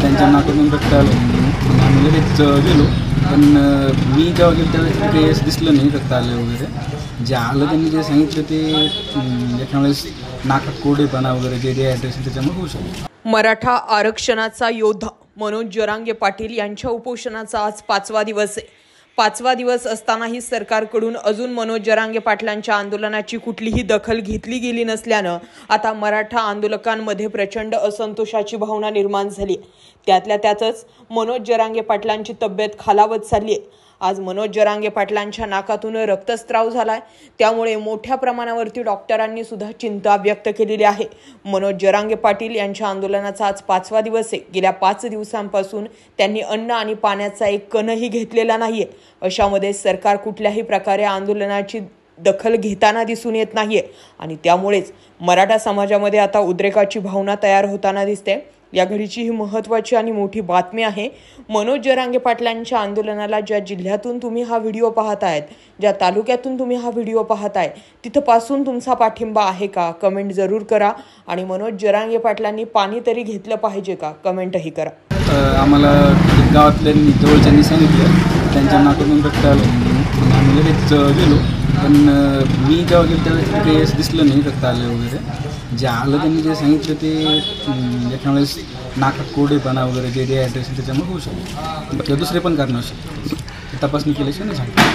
त्यांच्या नाकातून रक्त आलं. आम्ही लगेच गेलो, पण मी जेव्हा गेलो त्यावेळेस काही असं दिसलं नाही रक्त आलं वगैरे. जे आलं त्यांनी जे सांगितलं ते एखाद्या वेळेस नाकात कोरडेपणा वगैरे जे डिहायड्रेशन त्याच्यामुळे होऊ शकतं. मराठा आरक्षणाचा योद्धा मनोज जरांगे पाटील यांच्या उपोषणाचा आज 5वा दिवस आहे. 5वा दिवस असतानाही सरकारकडून अजून मनोज जरांगे पाटलांच्या आंदोलनाची कुठलीही दखल घेतली गेली नसल्यानं आता मराठा आंदोलकांमध्ये प्रचंड असंतोषाची भावना निर्माण झाली. त्यातल्या त्यातच मनोज जरांगे पाटलांची तब्येत खालावत चालली आहे. आज मनोज जरांगे पाटलांच्या नाकातून रक्तस्राव झालाय, त्यामुळे मोठ्या प्रमाणावरती डॉक्टरांनी सुद्धा चिंता व्यक्त केलेली आहे. मनोज जरांगे पाटील यांच्या आंदोलनाचा आज 5वा दिवस आहे. गेल्या 5 दिवसांपासून त्यांनी अन्न आणि पाण्याचा एक कणही घेतलेला नाहीये. अशामध्ये सरकार कुठल्याही प्रकारे आंदोलनाची दखल घेताना दिसून येत नाहीये आणि त्यामुळेच मराठा समाजामध्ये आता उद्रेकाची भावना तयार होताना दिसते. या घडीची ही महत्त्वाची आणि मोठी बातमी आहे. मनोज जरांगे पाटलांच्या आंदोलनाला ज्या जिल्ह्यातून तुम्ही हा व्हिडिओ पाहतायत, ज्या तालुक्यातून तुम्ही हा व्हिडिओ पाहताय, तिथपासून तुमचा पाठिंबा आहे का? कमेंट जरूर करा. आणि मनोज जरांगे पाटलांनी पाणी तरी घेतलं पाहिजे का? कमेंटही करा. आम्हाला गावातल्यांनी जवळच्यांनी सांगितलं त्यांच्या नाकातून रक्त आलं. आम्ही लगेच गेलो, पण मी जेव्हा गेलो त्यावेळेस काही असं दिसलं नाही रक्त आलं वगैरे. जे आलं त्यांनी जे सांगितलं ते एखाद्या वेळेस नाकात कोरडेपणा वगैरे जे डिहायड्रेशन त्याच्यामुळे होऊ शकतं किंवा दुसरे पण कारणं असू शकतात. तपासणी केल्याशिवाय नाही सांगतो.